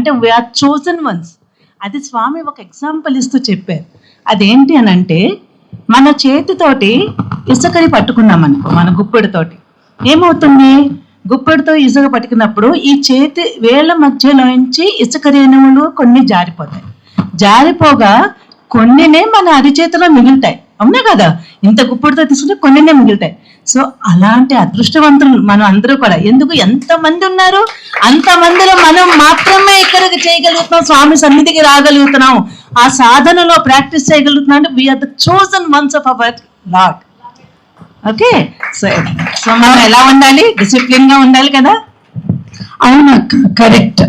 అంటే we are chosen once. అది స్వామి ఒక ఎగ్జాంపుల్ ఇస్తూ చెప్పారు. అదేంటి అని అంటే, మన చేతితోటి ఇసుకని పట్టుకున్నామనుకో, మన గుప్పెడితోటి ఏమవుతుంది? గుప్పెడితో ఇసుక పట్టుకున్నప్పుడు ఈ చేతి వేళ్ళ మధ్యలో నుంచి ఇసుక రేణువులు కొన్ని జారిపోతాయి. జారిపోగా కొన్నినే మన అరిచేతిలో మిగులుతాయి, అవునా కదా? ఇంత గుప్పెడితో తీసుకుంటే కొన్నినే మిగులుతాయి. సో అలాంటి అదృష్టవంతులు మనం అందరూ కూడా. ఎందుకు? ఎంతమంది ఉన్నారు, అంతమందిలో మనం మాత్రమే ఇక్కడికి చేయగలుగుతున్నాం, స్వామి సన్నిధికి రాగలుగుతున్నాం, ఆ సాధనలో ప్రాక్టీస్ చేయగలుగుతున్నాం. అంటే we are the chosen ones of our Lord. Okay, so మనం ఎలా ఉండాలి? డిసిప్లిన్ గా ఉండాలి కదా. అవునక్క, కరెక్ట్.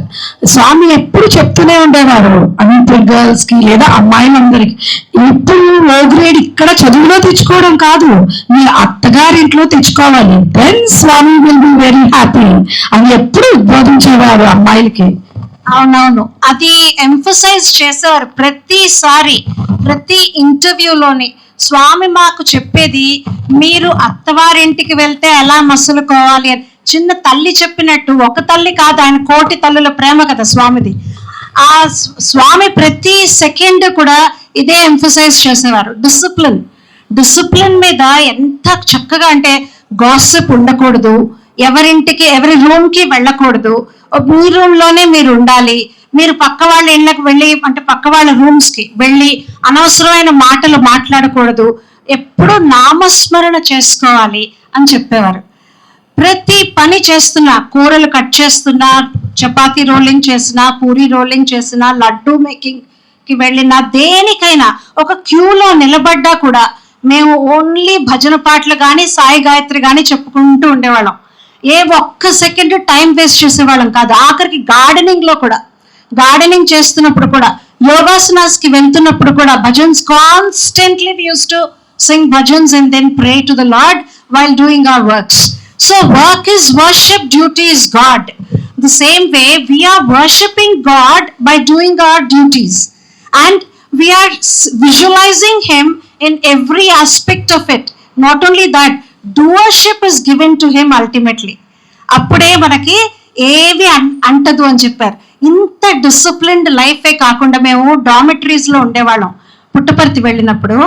స్వామి ఎప్పుడు చెప్తూనే ఉండేవారు అంతే గర్ల్స్ కి లేదా అమ్మాయిలందరికి, ఇప్పుడు లో గ్రేడ్ ఇక్కడ చదువులో తెచ్చుకోవడం కాదు, మీ అత్తగారింట్లో తెచ్చుకోవాలి, then Swami will be very happy అని ఎప్పుడు ఉద్బోధించేవారు అమ్మాయిలకి. అవునవును, అది ఎంఫసైజ్ చేసేవారు ప్రతిసారి, ప్రతి ఇంటర్వ్యూలోని. స్వామి మాకు చెప్పేది, మీరు అత్తవారింటికి వెళ్తే ఎలా మసులుకోవాలి అని. చిన్న తల్లి చెప్పినట్టు, ఒక తల్లి కాదు, ఆయన కోటి తల్లుల ప్రేమ కదా స్వామిది. ఆ స్వామి ప్రతి సెకండ్ కూడా ఇదే ఎంఫసైజ్ చేసేవారు, డిసిప్లిన్. డిసిప్లిన్ మీద ఎంత చక్కగా అంటే, గాసిప్ ఉండకూడదు, ఎవరింటికి ఎవరి రూమ్కి వెళ్ళకూడదు, మీ రూమ్లోనే మీరు ఉండాలి, మీరు పక్క వాళ్ళ ఇళ్ళకి వెళ్ళి అంటే పక్క వాళ్ళ రూమ్స్కి వెళ్ళి అనవసరమైన మాటలు మాట్లాడకూడదు, ఎప్పుడు నామస్మరణ చేసుకోవాలి అని చెప్పేవారు. ప్రతి పని చేస్తున్నా, కూరలు కట్ చేస్తున్నా, చపాతీ రోలింగ్ చేసినా, పూరి రోలింగ్ చేసినా, లడ్డూ మేకింగ్కి వెళ్ళినా, దేనికైనా ఒక క్యూలో నిలబడ్డా కూడా మేము ఓన్లీ భజన పాటలు కానీ సాయి గాయత్రి కానీ చెప్పుకుంటూ ఉండేవాళ్ళం. ఏ ఒక్క సెకండ్ టైం వేస్ట్ చేసేవాళ్ళం కాదు. ఆఖరికి గార్డెనింగ్లో కూడా, గార్డెనింగ్ చేస్తున్నప్పుడు కూడా, యోగాసనాస్కి వెళ్తున్నప్పుడు కూడా bhajans constantly we used to sing bhajans and then pray to the Lord while doing our works. So work is worship, duty is God. The same way we are worshipping God by doing our duties, and we are visualizing Him in every aspect of it. Not only that, doership is given to Him ultimately. అప్పుడే మనకి ఏవి అంటదు అని చెప్పారు. ఇంత disciplined లైఫే కాకుండా మేము డామిటరీస్లో ఉండేవాళ్ళం. పుట్టపర్తి వెళ్ళినప్పుడు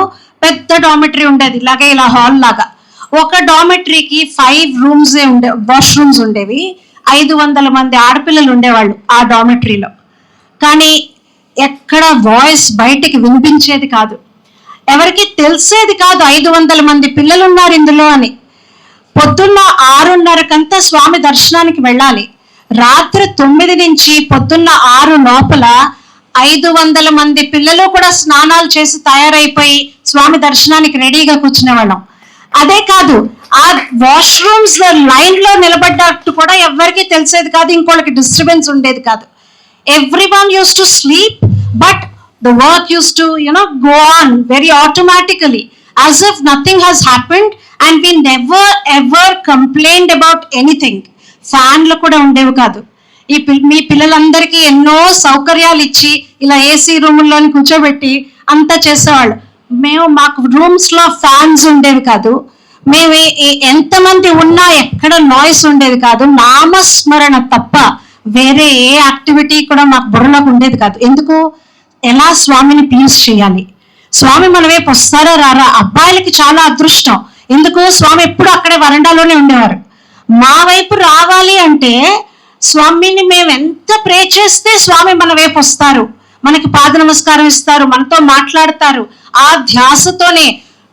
పెద్ద డామిటరీ ఉండేది, ఇలాగే ఇలా హాల్ లాగా. ఒక డామెటరీకి 5 రూమ్సే ఉండే, వాష్రూమ్స్ ఉండేవి. 500 మంది ఆడపిల్లలు ఉండేవాళ్ళు ఆ డామెటరీలో. కానీ ఎక్కడ వాయిస్ బయటికి వినిపించేది కాదు, ఎవరికి తెలిసేది కాదు 500 మంది పిల్లలు ఉన్నారు ఇందులో అని. పొద్దున్న 6:30కంతా స్వామి దర్శనానికి వెళ్ళాలి. రాత్రి 9 నుంచి పొద్దున్న 6 లోపల 500 మంది పిల్లలు కూడా స్నానాలు చేసి తయారైపోయి స్వామి దర్శనానికి రెడీగా కూర్చునేవాళ్ళం. అదే కాదు, ఆ వాష్రూమ్స్ లైన్ లో నిలబడ్డట్టు కూడా ఎవరికి తెలిసేది కాదు, ఇంకోళ్ళకి డిస్టర్బెన్స్ ఉండేది కాదు. Everyone use to sleep, but the work use to go on very automatically as if nothing has happened, and we never ever complained about anything. ఫ్యాన్లు కూడా ఉండేవి కాదు. మీ పిల్లలందరికీ ఎన్నో సౌకర్యాలు ఇచ్చి ఇలా ఏసీ రూముల్లోని కూర్చోబెట్టి అంతా చేసేవాళ్ళు. మాకు రూమ్స్ లో ఫ్యాన్స్ ఉండేవి కాదు. మేము ఎంతమంది ఉన్నా ఎక్కడ నాయిస్ ఉండేది కాదు. నామస్మరణ తప్ప వేరే ఏ యాక్టివిటీ కూడా మాకు బుర్రలోకి ఉండేది కాదు. ఎందుకు? ఎలా స్వామిని ప్లీజ్ చేయాలి, స్వామి మన వైపు వస్తారా రారా. అబ్బాయిలకి చాలా అదృష్టం, ఎందుకు? స్వామి ఎప్పుడు అక్కడే వరండాలోనే ఉండేవారు. మా వైపు రావాలి అంటే స్వామిని మేము ఎంత ప్రే చేస్తే స్వామి మన వైపు వస్తారు, మనకి పాద నమస్కారం ఇస్తారు, మనతో మాట్లాడతారు. ఆ ధ్యాసతోనే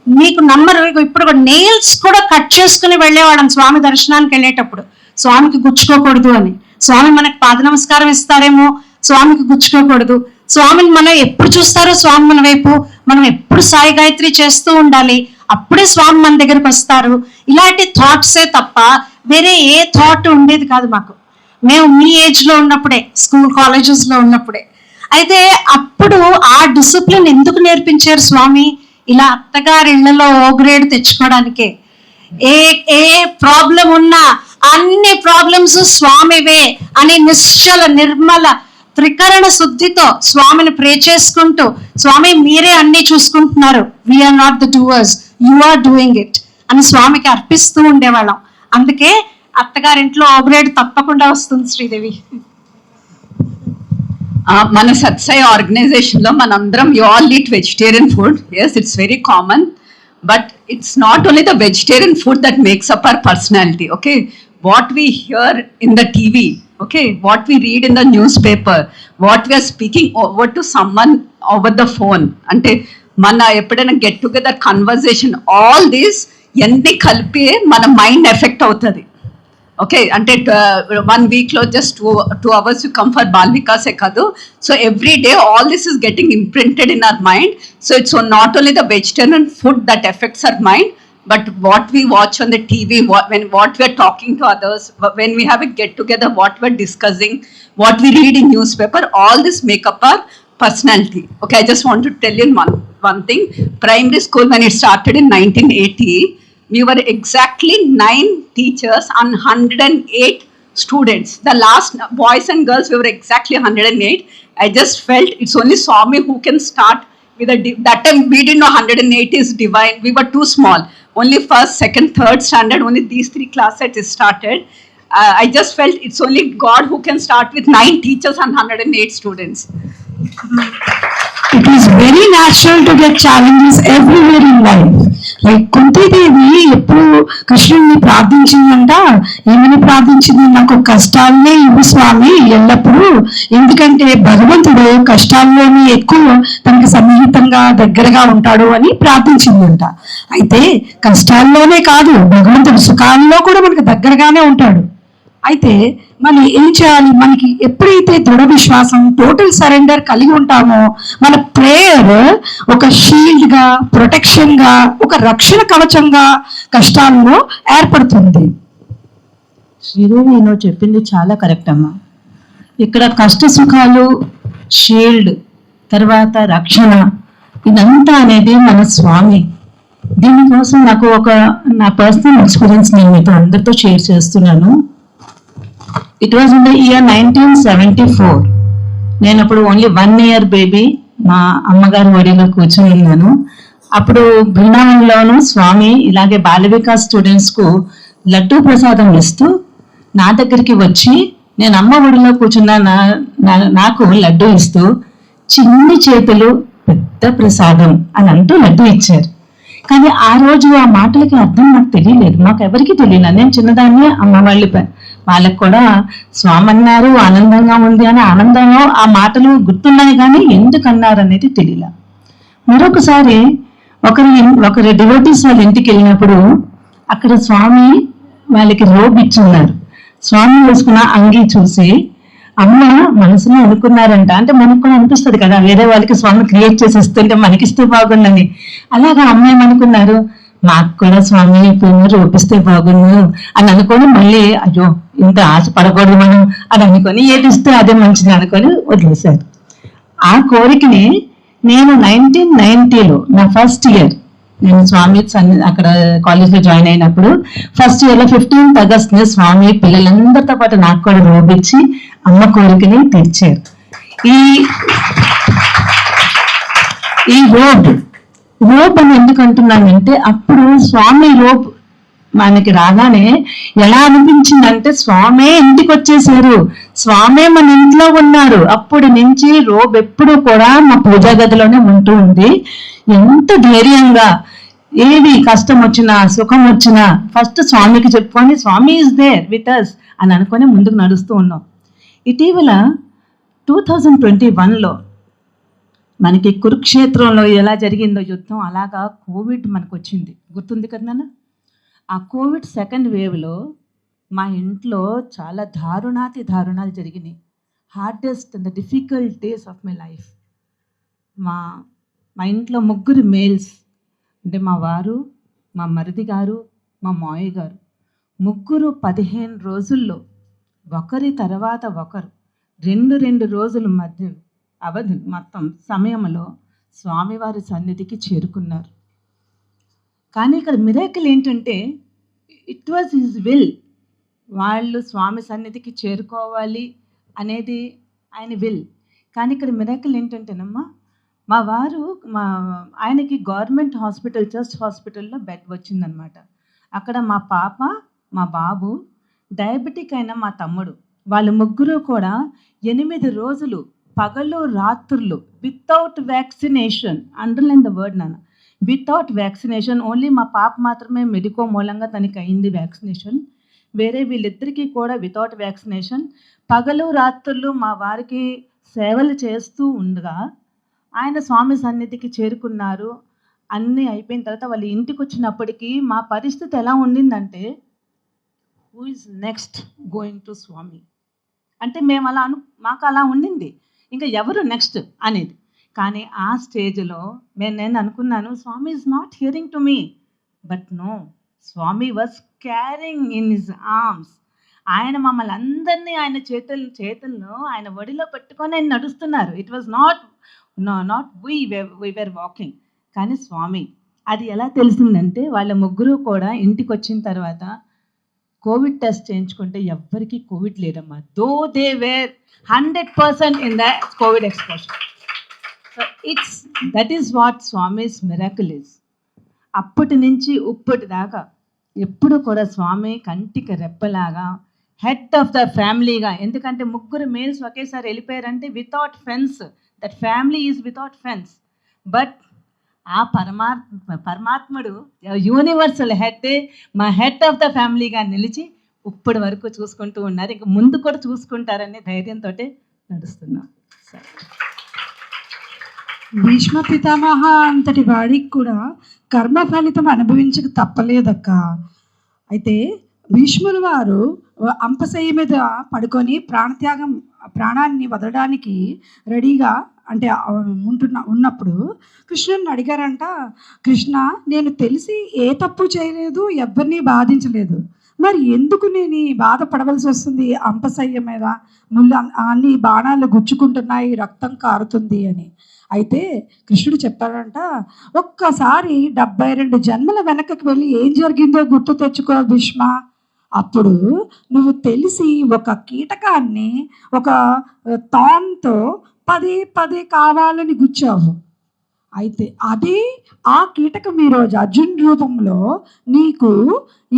మీకు నమ్మరు, ఇప్పుడు నెయిల్స్ కూడా కట్ చేసుకుని వెళ్ళేవాళ్ళం స్వామి దర్శనానికి వెళ్ళేటప్పుడు, స్వామికి గుచ్చుకోకూడదు అని. స్వామి మనకి పాద నమస్కారం ఇస్తారేమో, స్వామికి గుచ్చుకోకూడదు. స్వామిని మనం ఎప్పుడు చూస్తారో స్వామి మన వైపు, మనం ఎప్పుడు సాయి గాయత్రి చేస్తూ ఉండాలి, అప్పుడే స్వామి మన దగ్గరకు వస్తారు. ఇలాంటి థాట్సే తప్ప వేరే ఏ థాట్ ఉండేది కాదు మాకు. మేము మీ ఏజ్లో ఉన్నప్పుడే, స్కూల్ కాలేజెస్లో ఉన్నప్పుడే. అయితే అప్పుడు ఆ డిసిప్లిన్ ఎందుకు నేర్పించారు స్వామి? ఇలా అత్తగారి ఇళ్లలో ఓ గ్రేడ్ తెచ్చుకోవడానికే. ఏ ప్రాబ్లం ఉన్నా అన్ని ప్రాబ్లమ్స్ స్వామివే అని నిశ్చల నిర్మల త్రికరణ శుద్ధితో స్వామిని ప్రే చేసుకుంటూ, స్వామి మీరే అన్ని చూసుకుంటున్నారు, we are not the doers, you are doing it అని స్వామికి అర్పిస్తూ ఉండేవాళ్ళం. అందుకే అత్తగారింట్లో ఓ గ్రేడ్ తప్పకుండా వస్తుంది శ్రీదేవి. మన సత్సాయి ఆర్గనైజేషన్లో మనందరం you all eat vegetarian food. Yes, it's very common, but it's not only the vegetarian food that makes up our personality. Okay, what we hear in the TV, okay, what we read in the newspaper, what we are speaking over to someone over the phone, ante mana eppudaina get together conversation, all this endi kalpi mana mind affect avutadi. Okay, ante 1 week lo just 2 hours you come for bal vikas ekadu, so every day all this is getting imprinted in our mind. So it's not only the vegetarian food that affects our mind, but what we watch on the TV, what we are talking to others, when we have a get together, what we're discussing, what we read in newspaper, all this make up our personality. Okay, I just want to tell you one thing. Primary school, when it started in 1980, we were exactly 9 teachers and 108 students. The last boys and girls, we were exactly 108. I just felt it's only Swami who can start with that time we didn't know 108 is divine. We were too small. Only first, second, third standard, only these 3 classes started. I just felt it's only God who can start with 9 teachers and 108 students. It is very natural to get challenges everywhere in life. Like Kuntidevi ఎప్పుడు కృష్ణుడిని ప్రార్థించిందంట, ఏమని ప్రార్థించింది? నాకు కష్టాలనే ఇవ్వు స్వామి ఎల్లప్పుడూ, ఎందుకంటే భగవంతుడు కష్టాల్లోనే ఎక్కువ తనకి సన్నిహితంగా దగ్గరగా ఉంటాడు అని ప్రార్థించిందంట. అయితే కష్టాల్లోనే కాదు, భగవంతుడు సుఖాల్లో కూడా మనకు దగ్గరగానే ఉంటాడు. అయితే మనం ఏం చేయాలి? మనకి ఎప్పుడైతే దృఢ విశ్వాసం, టోటల్ సరెండర్ కలిగి ఉంటామో, మన ప్రేయర్ ఒక షీల్డ్ గా, ప్రొటెక్షన్ గా, ఒక రక్షణ కవచంగా కష్టాల్లో ఏర్పడుతుంది. శ్రీదేవి నువ్వు చెప్పింది చాలా కరెక్ట్ అమ్మా. ఇక్కడ కష్ట సుఖాలు, షీల్డ్, తర్వాత రక్షణ, ఇదంతా అనేది మన స్వామి. దీనికోసం నాకు నా పర్సనల్ ఎక్స్పీరియన్స్ నేను మీతో అందరితో షేర్ చేస్తున్నాను. It was in the year 1974. నేను అప్పుడు ఓన్లీ 1 year బేబీ మా అమ్మగారు ఒడిలో కూర్చొని ఉన్నాను. అప్పుడు బృందావనంలోను స్వామి ఇలాగే బాల వికాస్ స్టూడెంట్స్కు లడ్డూ ప్రసాదం ఇస్తూ నా దగ్గరికి వచ్చి, నేను అమ్మ ఒడిలో కూర్చున్న నాకు లడ్డూ ఇస్తూ, చిన్ని చేతులు పెద్ద ప్రసాదం అని అంటూ లడ్డూ ఇచ్చారు. కానీ ఆ రోజు ఆ మాటలకి అర్థం నాకు తెలియలేదు, మాకు ఎవరికి తెలియలేదు. నేను చిన్నదాన్ని, అమ్మ వాళ్ళకి కూడా స్వామి అన్నారు, ఆనందంగా ఉంది అని ఆనందంలో ఆ మాటలు గుర్తున్నాయి, కానీ ఎందుకు అన్నారు అనేది తెలియలా. మరొకసారి ఒకరి డివోటీస్ వాళ్ళ ఇంటికి వెళ్ళినప్పుడు అక్కడ స్వామి వాళ్ళకి రోబ్ ఇచ్చున్నారు. స్వామి వేసుకున్న అంగీ చూసి అమ్మ మనసులో అనుకున్నారంట, అంటే మనకు కూడా అనిపిస్తుంది కదా, వేరే వాళ్ళకి స్వామి క్రియేట్ చేసి ఇస్తుంటే మనకిస్తే బాగుందని. అలాగా అమ్మ ఏమనుకున్నారు, మాకు కూడా స్వామి రూపిస్తే బాగుండు అని అనుకొని మళ్ళీ అయ్యో ఇంత ఆశ పడకూడదు మనం అని అనుకొని ఏది ఇస్తే అదే మంచిది అనుకొని వదిలేశారు. ఆ కోరికని నేను 1990లో నా ఫస్ట్ ఇయర్, నేను స్వామి అక్కడ కాలేజ్లో జాయిన్ అయినప్పుడు ఫస్ట్ ఇయర్లో 15th August స్వామి పిల్లలందరితో పాటు నాకు కూడా రోబిచ్చి అమ్మ కోరికని తీర్చారు. ఈ రోబ్ అని ఎందుకు అంటున్నానంటే, అప్పుడు స్వామి రోబ్ మనకి రాగానే ఎలా అనిపించిందంటే, స్వామే ఇంటికి వచ్చేసారు, స్వామే మన ఇంట్లో ఉన్నారు. అప్పటి నుంచి రోబ్ ఎప్పుడు కూడా మా పూజా గదిలోనే ఉంటూ ఉంది. ఎంత ధైర్యంగా ఏది కష్టం వచ్చినా సుఖం వచ్చినా ఫస్ట్ స్వామికి చెప్పుకొని స్వామి ఈజ్ దేర్ విత్ అస్ అని అనుకొని ముందుకు నడుస్తూ ఉన్నాం. ఇటీవల 2021లో మనకి కురుక్షేత్రంలో ఎలా జరిగిందో యుద్ధం, అలాగా కోవిడ్ మనకు వచ్చింది, గుర్తుంది కదా నాన్న? ఆ కోవిడ్ 2nd వేవ్లో మా ఇంట్లో చాలా దారుణాలు జరిగినాయి. Hardest and the difficult days of my life. మా ఇంట్లో 3 మేల్స్, అంటే మా వారు, మా మరిది గారు, మా మావయ్య గారు, 3 15 రోజుల్లో ఒకరి తర్వాత ఒకరు 2 రోజుల మధ్య అవధి మొత్తం సమయంలో స్వామివారి సన్నిధికి చేరుకున్నారు. కానీ ఇక్కడ మిరాకిల్ ఏంటంటే, ఇట్ వాజ్ హిజ్ విల్. వాళ్ళు స్వామి సన్నిధికి చేరుకోవాలి అనేది ఆయన విల్. కానీ ఇక్కడ మిరాకిల్ ఏంటంటేనమ్మా, మా వారు ఆయనకి గవర్నమెంట్ హాస్పిటల్, చర్చ్ హాస్పిటల్లో బెడ్ వచ్చిందనమాట. అక్కడ మా పాప, మా బాబు, డయాబెటిక్ అయిన మా తమ్ముడు, వాళ్ళు 3 కూడా 8 రోజులు పగలు రాత్రులు without vaccination, underline the word నాన్న, వితౌట్ వ్యాక్సినేషన్. ఓన్లీ మా పాప మాత్రమే మెడికో మూలంగా తనకి అయింది వ్యాక్సినేషన్. వేరే వీళ్ళిద్దరికీ కూడా వితౌట్ వ్యాక్సినేషన్ పగలు రాత్రులు మా వారికి సేవలు చేస్తూ ఉండగా ఆయన స్వామి సన్నిధికి చేరుకున్నారు. అన్నీ అయిపోయిన తర్వాత వాళ్ళ ఇంటికి వచ్చినప్పటికీ మా పరిస్థితి ఎలా ఉండిందంటే, who is next going to Swami అంటే మేము అలా మాకు అలా ఉండింది, ఇంకా ఎవరు నెక్స్ట్ అనేది. కానీ ఆ స్టేజ్లో నేను అనుకున్నాను, Swami is not hearing to me, but no, Swami was carrying in his arms. ఆయన మమ్మల్ని అందరినీ ఆయన చేతుల్లో ఆయన ఒడిలో పెట్టుకొని ఆయన నడుస్తున్నారు. It was not we were walking, కానీ స్వామి. అది ఎలా తెలిసిందంటే, వాళ్ళ ముగ్గురు కూడా ఇంటికి వచ్చిన తర్వాత కోవిడ్ టెస్ట్ చేయించుకుంటే ఎవ్వరికీ కోవిడ్ లేదమ్మా. Though they were 100% in the Covid exposure. So that is what Swami's miracle is. అప్పటి నుంచి ఇప్పటి దాకా ఎప్పుడు కూడా స్వామి కంటికి రెప్పలాగా హెడ్ ఆఫ్ ద ఫ్యామిలీగా, ఎందుకంటే ముగ్గురు మేల్స్ ఒకేసారి వెళ్ళిపోయారంటే without friends, that family is without friends. But ఆ పరమాత్ముడు యూనివర్సల్ హెడ్, మా హెడ్ ఆఫ్ ద ఫ్యామిలీగా నిలిచి ఇప్పటి వరకు చూసుకుంటూ ఉన్నారు. ఇంక ముందు కూడా చూసుకుంటారనే ధైర్యంతో నడుస్తున్నాం. భీష్మ పితామహ అంతటి వాడికి కూడా కర్మ ఫలితం అనుభవించక తప్పలేదక్క. అయితే భీష్ముల వారు అంపశయ్య మీద పడుకొని ప్రాణాన్ని వదలడానికి రెడీగా అంటే ఉన్నప్పుడు కృష్ణుని అడిగారంట, కృష్ణ, నేను తెలిసి ఏ తప్పు చేయలేదు, ఎవరిని బాధించలేదు, మరి ఎందుకు నేను బాధపడవలసి వస్తుంది? అంపశయ్య మీద అన్ని బాణాలు గుచ్చుకుంటున్నాయి, రక్తం కారుతుంది అని. అయితే కృష్ణుడు చెప్పాడంట, ఒక్కసారి 72 జన్మల వెనకకి వెళ్ళి ఏం జరిగిందో గుర్తు తెచ్చుకో భీష్మ. అప్పుడు నువ్వు తెలిసి ఒక కీటకాన్ని ఒక తాన్తో పదే కావాలని గుచ్చావు. అయితే అదే ఆ కీటకం ఈరోజు అర్జున్ రూపంలో నీకు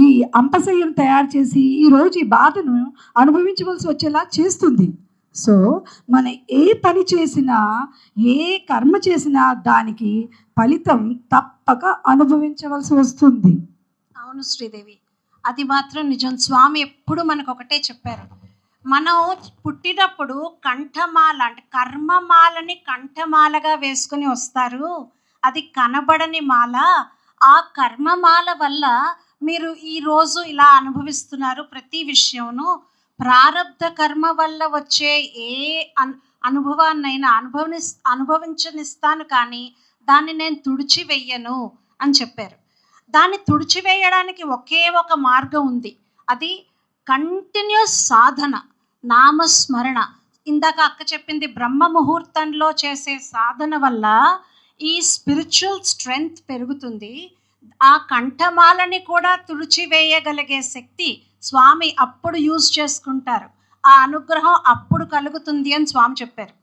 ఈ అంపశయ్యం తయారు చేసి ఈరోజు ఈ బాధను అనుభవించవలసి వచ్చేలా చేస్తుంది. సో మనం ఏ పని చేసినా, ఏ కర్మ చేసినా దానికి ఫలితం తప్పక అనుభవించవలసి వస్తుంది. అవును శ్రీదేవి, అది మాత్రం నిజం. స్వామి ఎప్పుడు మనకు ఒకటే చెప్పారు, మనం పుట్టినప్పుడు కంఠమాల అంటే కర్మమాలని కంఠమాలగా వేసుకుని వస్తారు, అది కనబడని మాల. ఆ కర్మమాల వల్ల మీరు ఈరోజు ఇలా అనుభవిస్తున్నారు ప్రతి విషయంను. ప్రారబ్ధ కర్మ వల్ల వచ్చే ఏ అనుభవాన్నైనా అనుభవించనిస్తాను, కానీ దాన్ని నేను తుడిచివేయను అని చెప్పారు. దాన్ని తుడిచివేయడానికి ఒకే ఒక మార్గం ఉంది, అది కంటిన్యూస్ సాధన, నామస్మరణ. ఇందాక అక్క చెప్పింది, బ్రహ్మ ముహూర్తంలో చేసే సాధన వల్ల ఈ స్పిరిచువల్ స్ట్రెంగ్త్ పెరుగుతుంది. ఆ కంఠమాలని కూడా తుడిచివేయగలిగే శక్తి స్వామి అప్పుడు యూజ్ చేసుకుంటారు, ఆ అనుగ్రహం అప్పుడు కలుగుతుంది అని స్వామి చెప్పారు.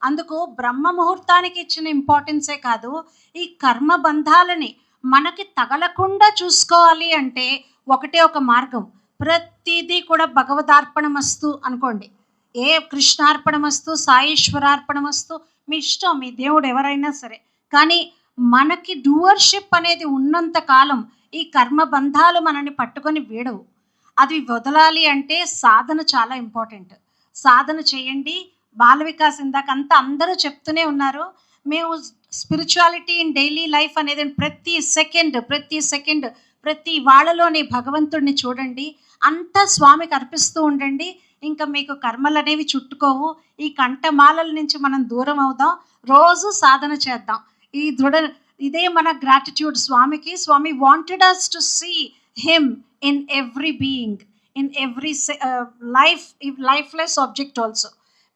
అందుకు బ్రహ్మ ముహూర్తానికి ఇచ్చిన ఇంపార్టెన్సే కాదు, ఈ కర్మ బంధాలని మనకి తగలకుండా చూసుకోవాలి అంటే ఒకటే ఒక మార్గం. ప్రతిదీ కూడా భగవదార్పణమస్తు అనుకోండి, ఏ కృష్ణార్పణమస్తు, సాయేశ్వరార్పణమస్తు, మీ ఇష్టం, మీ దేవుడు ఎవరైనా సరే. కానీ మనకి డూవర్షిప్ అనేది ఉన్నంత కాలం ఈ కర్మ బంధాలు మనల్ని పట్టుకొని వీడవు. అది వదలాలి అంటే సాధన చాలా ఇంపార్టెంట్. సాధన చేయండి. బాల వికాస్ ఇందాకంతా అందరూ చెప్తూనే ఉన్నారు, మేము స్పిరిచువాలిటీ ఇన్ డైలీ లైఫ్ అనేది ప్రతి సెకండ్ ప్రతి వాళ్ళలోని భగవంతుడిని చూడండి, అంతా స్వామికి అర్పిస్తూ ఉండండి. ఇంకా మీకు కర్మలు అనేవి చుట్టుకోవు. ఈ కంఠమాలల నుంచి మనం దూరం అవుదాం, రోజు సాధన చేద్దాం. ఇదే మన గ్రాటిట్యూడ్ స్వామికి. Swami wanted us to see him in every being, in every lifeless object also.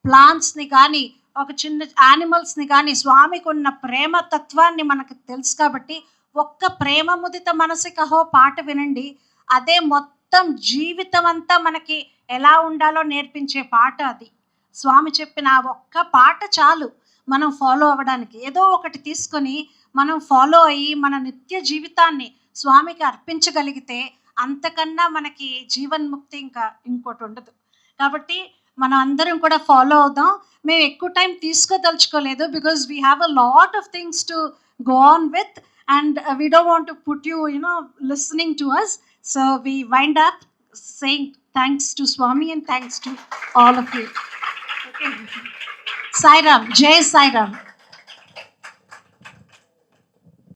ప్లాంట్స్ని కానీ ఒక చిన్న యానిమల్స్ని కానీ స్వామికి ఉన్న ప్రేమ తత్వాన్ని మనకు తెలుసు కాబట్టి ఒక్క ప్రేమ ముదిత మనసు కహో పాట వినండి, అదే మొత్తం జీవితం అంతా మనకి ఎలా ఉండాలో నేర్పించే పాట అది. స్వామి చెప్పిన ఆ ఒక్క పాట చాలు మనం ఫాలో అవ్వడానికి. ఏదో ఒకటి తీసుకొని మనం ఫాలో అయ్యి మన నిత్య జీవితాన్ని స్వామికి అర్పించగలిగితే అంతకన్నా మనకి జీవన్ముక్తి ఇంకా ఇంకోటి ఉండదు. కాబట్టి మనం అందరం కూడా ఫాలో అవుదాం. మేము ఎక్కువ టైం తీసుకోదలుచుకోలేదు because we have a lot of things to go on with and we don't want to put you listening to us. So we wind up saying thanks to Swami and thanks to all of you. Okay. Sai Ram, Jai Sai Ram.